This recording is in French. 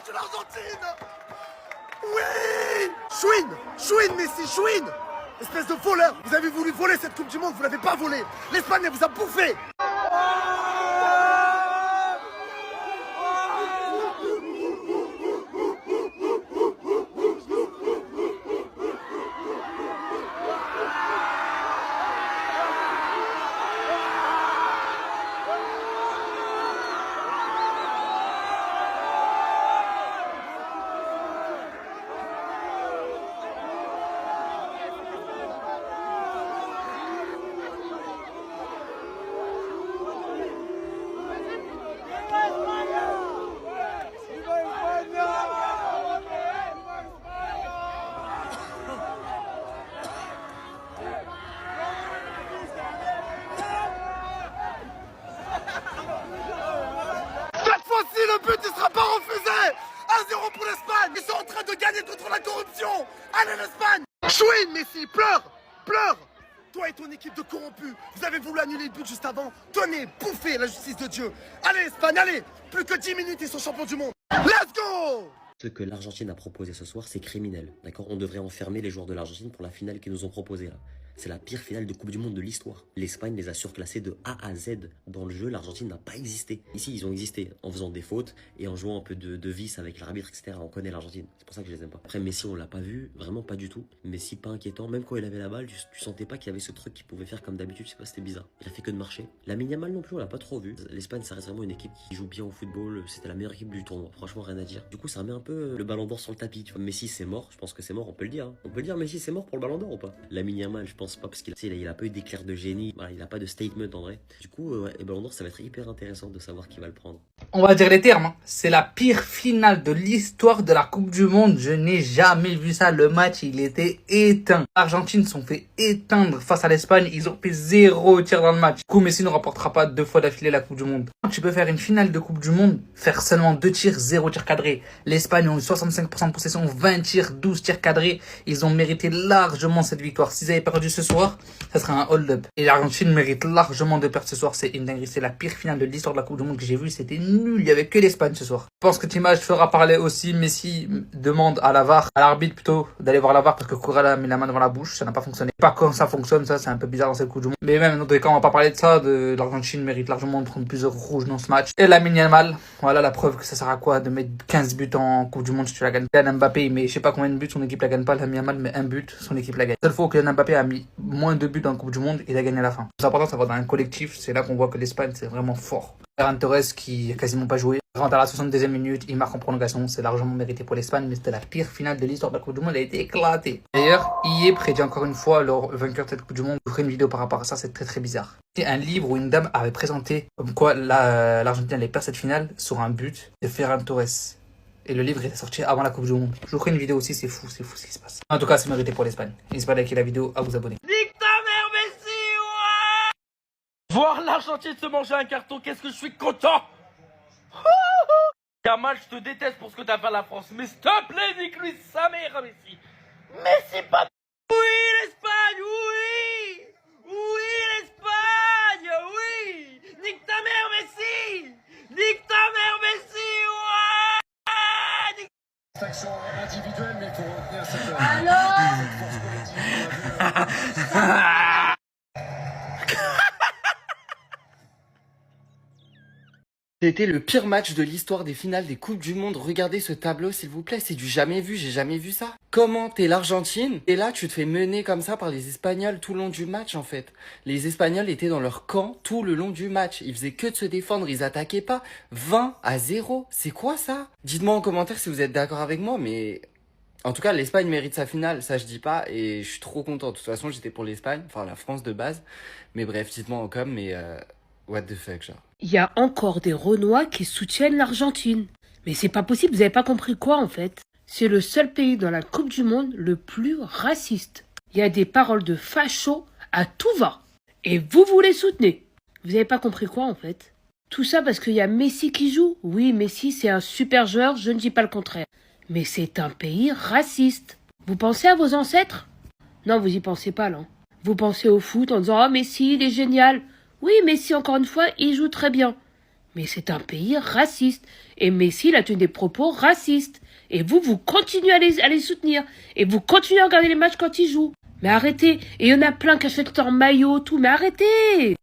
de l'Argentine. Oui. Chouine Messi, chouine. Espèce de voleur. Vous avez voulu voler cette Coupe du Monde, vous l'avez pas volée. L'Espagne, elle vous a bouffé. Le but ne sera pas refusé. 1-0 pour l'Espagne. Ils sont en train de gagner contre la corruption. Allez l'Espagne. Chouine Messi, pleure. Toi et ton équipe de corrompus, vous avez voulu annuler le but juste avant. Tenez, bouffez la justice de Dieu. Allez Espagne, allez. Plus que 10 minutes, ils sont champions du monde. Let's go. Ce que l'Argentine a proposé ce soir, c'est criminel. D'accord? On devrait enfermer les joueurs de l'Argentine pour la finale qu'ils nous ont proposée là. C'est la pire finale de Coupe du Monde de l'histoire. L'Espagne les a surclassés de A à Z. Dans le jeu, l'Argentine n'a pas existé. Ici, ils ont existé en faisant des fautes et en jouant un peu de vice avec l'arbitre, etc. On connaît l'Argentine. C'est pour ça que je les aime pas. Après, Messi, on l'a pas vu. Vraiment pas du tout. Messi, pas inquiétant. Même quand il avait la balle, tu sentais pas qu'il y avait ce truc qu'il pouvait faire comme d'habitude. Je sais pas, c'était bizarre. Il a fait que de marcher. Lamine Yamal non plus, on l'a pas trop vu. L'Espagne, ça reste vraiment une équipe qui joue bien au football. C'était la meilleure équipe du tournoi. Franchement, rien à dire. Du coup, ça remet un peu le ballon d'or sur le tapis. Tu vois, Messi, c'est mort. Je pense que c'est mort. On peut le dire. Hein. On peut le dire, Messi, c'est mort pour le ballon d'or ou pas? Lamine Yamal, je pense pas parce qu'il a pas eu d'éclair de génie, voilà, il a pas de statement en vrai. Du coup, ouais, et Ballon d'Or, ça va être hyper intéressant de savoir qui va le prendre. On va dire les termes, hein. C'est la pire finale de l'histoire de la Coupe du Monde. Je n'ai jamais vu ça. Le match, il était éteint. L'Argentine sont fait éteindre face à l'Espagne. Ils ont fait 0 tir dans le match. Du coup, Messi ne remportera pas 2 fois d'affilée la Coupe du Monde. Tu peux faire une finale de Coupe du Monde, faire seulement 2 tirs, 0 tir cadré. L'Espagne ont eu 65% de possession, 20 tirs, 12 tirs cadrés. Ils ont mérité largement cette victoire. S'ils avaient perdu ce soir, ça serait un hold-up. Et l'Argentine mérite largement de perdre ce soir. C'est une dinguerie. C'est la pire finale de l'histoire de la Coupe du Monde que j'ai vue. C'était nul. Il y avait que l'Espagne ce soir. Je pense que cette image fera parler aussi. Messi demande à la VAR, à l'arbitre plutôt, d'aller voir la VAR parce que Corral a mis la main devant la bouche. Ça n'a pas fonctionné. Pas quand ça fonctionne, ça c'est un peu bizarre dans cette Coupe du Monde. Mais même dans tous les cas, on va pas parler de ça. L'Argentine mérite largement de prendre plusieurs rouges dans ce match. Et Lamine Yamal, voilà la preuve que ça sert à quoi de mettre 15 buts en Coupe du Monde si tu la gagnes. Kylian Mbappé, mais je sais pas combien de buts, son équipe la gagne pas. Lamine Yamal met 1 but, son équipe la gagne. Seule fois que Kylian Mbappé a mis moins de buts dans la Coupe du Monde, il a gagné à la fin. C'est important, ça va dans un collectif. C'est là qu'on voit que l'Espagne c'est vraiment fort. Ferran Torres qui a quasiment pas joué, rentre à la 62e minute, il marque en prolongation, c'est largement mérité pour l'Espagne, mais c'était la pire finale de l'histoire de la Coupe du Monde, elle a été éclatée. D'ailleurs, EA prédit encore une fois leur vainqueur de cette Coupe du Monde. Je ferai une vidéo par rapport à ça, c'est très très bizarre. C'est un livre où une dame avait présenté comme quoi l'Argentine allait perdre cette finale sur un but de Ferran Torres. Et le livre est sorti avant la Coupe du Monde. Je vous ferai une vidéo aussi, c'est fou ce qui se passe. En tout cas, c'est mérité pour l'Espagne. N'hésitez pas à liker la vidéo, à vous abonner. Voir l'Argentine se manger un carton, qu'est-ce que je suis content. Yamal, je te déteste pour ce que t'as fait à la France, mais s'il te plaît, nique-lui sa mère, Messi. Mais c'est pas... Oui, l'Espagne, oui. Oui, l'Espagne, oui. Nique ta mère, Messi. Nique ta mère, Messi, ouais. Action individuelle, mais il faut retenir cette... C'était le pire match de l'histoire des finales des Coupes du Monde. Regardez ce tableau, s'il vous plaît. C'est du jamais vu. J'ai jamais vu ça. Comment t'es l'Argentine et là, tu te fais mener comme ça par les Espagnols tout le long du match, en fait. Les Espagnols étaient dans leur camp tout le long du match. Ils faisaient que de se défendre. Ils attaquaient pas. 20-0. C'est quoi ça? Dites-moi en commentaire si vous êtes d'accord avec moi, mais... En tout cas, l'Espagne mérite sa finale, ça je dis pas, et je suis trop content. De toute façon, j'étais pour l'Espagne, enfin la France de base. Mais bref, dites-moi en com, mais what the fuck, genre. Il y a encore des Renois qui soutiennent l'Argentine. Mais c'est pas possible, vous avez pas compris quoi en fait? C'est le seul pays dans la Coupe du Monde le plus raciste. Il y a des paroles de facho à tout va. Et vous les soutenez. Vous avez pas compris quoi en fait? Tout ça parce qu'il y a Messi qui joue. Oui, Messi c'est un super joueur, je ne dis pas le contraire. Mais c'est un pays raciste. Vous pensez à vos ancêtres? Non, vous y pensez pas là. Vous pensez au foot en disant « Ah, Messi, il est génial !» Oui, Messi, encore une fois, il joue très bien. Mais c'est un pays raciste. Et Messi, il a tenu des propos racistes. Et vous continuez à les soutenir. Et vous continuez à regarder les matchs quand ils jouent. Mais arrêtez. Et il y en a plein qui achètent leur maillot, tout. Mais arrêtez.